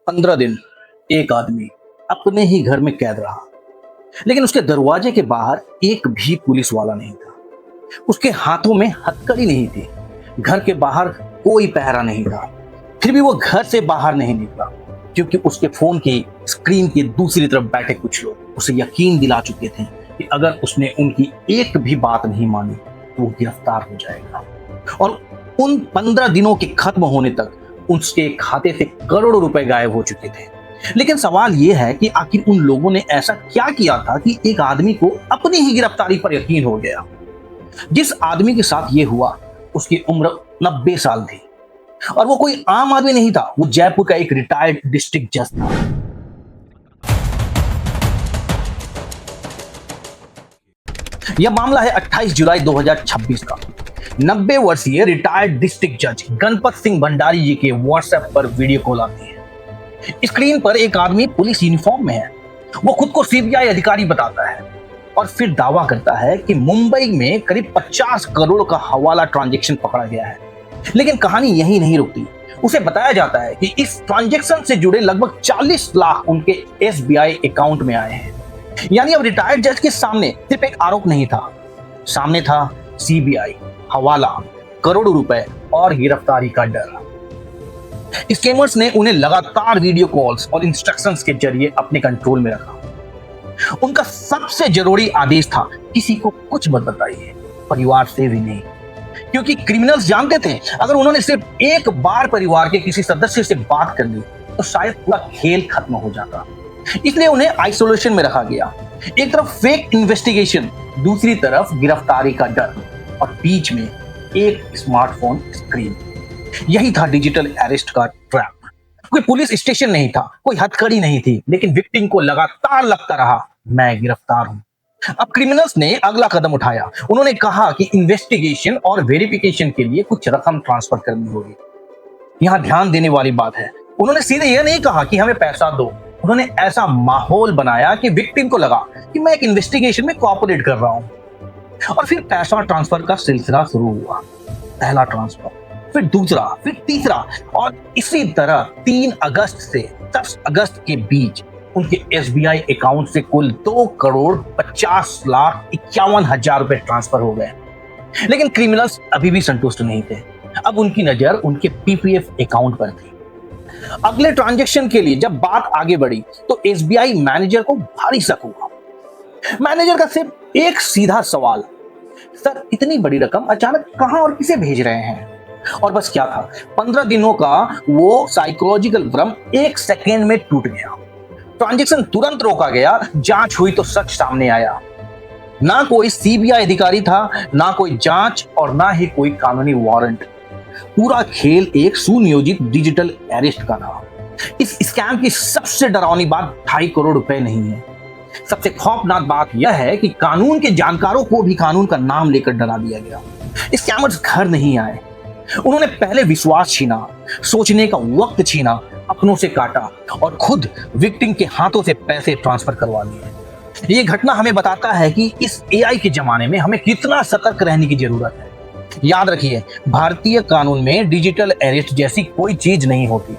15 दिन एक आदमी अपने ही घर में कैद रहा, लेकिन उसके दरवाजे के बाहर एक भी पुलिस वाला नहीं था। उसके हाथों में हथकड़ी नहीं थी, घर के बाहर कोई पहरा नहीं था। फिर भी वो घर से बाहर नहीं निकला, क्योंकि उसके फोन की स्क्रीन की दूसरी तरफ बैठे कुछ लोग उसे यकीन दिला चुके थे कि अगर उसने उनकी एक भी बात नहीं मानी तो वो गिरफ्तार हो जाएगा। और उन 15 दिनों के खत्म होने तक उसके खाते से करोड़ों रुपए गायब हो चुके थे। लेकिन सवाल यह है कि आखिर उन लोगों ने ऐसा क्या किया था कि एक आदमी को अपनी ही गिरफ्तारी पर यकीन हो गया। जिस आदमी के साथ ये हुआ उसकी उम्र 90 साल थी और वो कोई आम आदमी नहीं था, वो जयपुर का एक रिटायर्ड डिस्ट्रिक्ट जज था। यह मामला है 28 जुलाई 2026 का। 90 वर्षीय रिटायर्ड डिस्ट्रिक्ट जज गणपत सिंह भंडारी जी के व्हाट्सएप पर वीडियो कॉल आती है। स्क्रीन पर एक आदमी पुलिस यूनिफॉर्म में है। वो खुद को सीबीआई अधिकारी बताता है और फिर दावा करता है कि मुंबई में करीब 50 करोड़ का हवाला ट्रांजैक्शन पकड़ा गया है। लेकिन कहानी यही नहीं रुकती। उसे बताया जाता है कि इस ट्रांजैक्शन से जुड़े लगभग 40 लाख उनके एसबीआई अकाउंट में आए हैं। यानी अब रिटायर्ड जज के सामने सिर्फ एक आरोप नहीं था, सामने था सीबीआई, हवाला, करोड़ों रुपए और गिरफ्तारी का डर। स्कैमर्स ने उन्हें लगातार वीडियो कॉल्स और इंस्ट्रक्शंस के जरिए अपने कंट्रोल में रखा। उनका सबसे जरूरी आदेश था, किसी को कुछ मत बताइए, परिवार से भी नहीं, क्योंकि क्रिमिनल्स जानते थे अगर उन्होंने सिर्फ एक बार परिवार के किसी सदस्य से बात कर ली तो शायद पूरा खेल खत्म हो जाता। इसलिए उन्हें आइसोलेशन में रखा गया। एक तरफ फेक इन्वेस्टिगेशन, दूसरी तरफ गिरफ्तारी का डर और बीच में एक स्मार्टफोन स्क्रीन। यही था डिजिटल अरेस्ट का ट्रैप। कोई पुलिस स्टेशन नहीं था, कोई हथकड़ी नहीं थी, लेकिन विक्टिम को लगातार लगता रहा, मैं गिरफ्तार हूं। अब क्रिमिनल्स ने अगला कदम उठाया। उन्होंने कहा कि इन्वेस्टिगेशन और वेरिफिकेशन के लिए कुछ रकम ट्रांसफर करनी होगी। यहां ध्यान देने वाली बात है, उन्होंने सीधे यह नहीं कहा कि हमें पैसा दो। उन्होंने ऐसा माहौल बनाया कि विक्टिम को लगा कि मैं एक इन्वेस्टिगेशन में कोऑपरेट कर रहा हूं। और फिर पैसा ट्रांसफर का सिलसिला शुरू हुआ। पहला ट्रांसफर, फिर दूसरा, फिर तीसरा, और इसी तरह 3 अगस्त से 10 अगस्त के बीच उनके एसबीआई अकाउंट से कुल 2 करोड़ 50 लाख 51 हजार रुपए ट्रांसफर हो गए। लेकिन क्रिमिनल्स अभी भी संतुष्ट नहीं थे। अब उनकी नजर उनके पीपीएफ अकाउंट पर थी। अगले ट्रांजैक्शन के लिए जब बात आगे बढ़ी तो एसबीआई मैनेजर को भारी शक हुआ। मैनेजर का सिर्फ एक सीधा सवाल, सर इतनी बड़ी रकम अचानक कहां और किसे भेज रहे हैं? और बस क्या था, 15 दिनों का वो साइकोलॉजिकल भ्रम 1 सेकेंड में टूट गया। ट्रांजैक्शन तुरंत रोका गया, जांच हुई तो सच सामने आया। ना कोई सीबीआई अधिकारी था, ना कोई जांच और ना ही कोई कानूनी वारंट। पूरा खेल एक सुनियोजित डिजिटल अरेस्ट का था। इस स्कैम की सबसे डरावनी बात 2.5 करोड़ रुपए नहीं है। सबसे खौफनाक बात यह है कि कानून के जानकारों को भी कानून का नाम लेकर डरा दिया गया। स्कैमर्स घर नहीं आए, उन्होंने पहले विश्वास छीना, सोचने का वक्त छीना, अपनों से काटा और खुद विक्टिम के हाथों से पैसे ट्रांसफर करवा लिए। ये घटना हमें बताता है कि इस एआई के जमाने में हमें कितना सतर्क रहने की जरूरत है। याद रखिए, भारतीय कानून में डिजिटल अरेस्ट जैसी कोई चीज नहीं होती।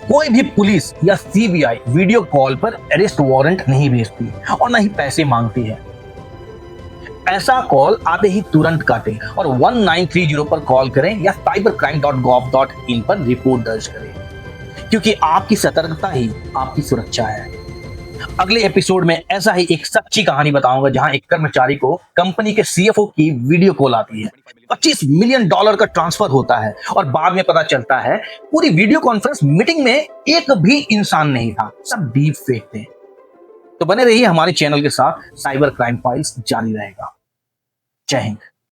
कोई भी पुलिस या सीबीआई वीडियो कॉल पर अरेस्ट वारंट नहीं भेजती और न ही पैसे मांगती है। ऐसा कॉल आते ही तुरंत काटें और 1930 पर कॉल करें या cybercrime.gov.in पर रिपोर्ट दर्ज करें, क्योंकि आपकी सतर्कता ही आपकी सुरक्षा है। अगले एपिसोड में ऐसा ही एक सच्ची कहानी बताऊंगा जहां एक कर्मचारी को कंपनी के सीएफओ की वीडियो कॉल आती है। $25 मिलियन का ट्रांसफर होता है और बाद में पता चलता है पूरी वीडियो कॉन्फ्रेंस मीटिंग में एक भी इंसान नहीं था, सब डीप फेक थे। तो बने रहिए हमारे चैनल के साथ, साइबर क्राइम फाइल्स जारी रहेगा। जय हिंद।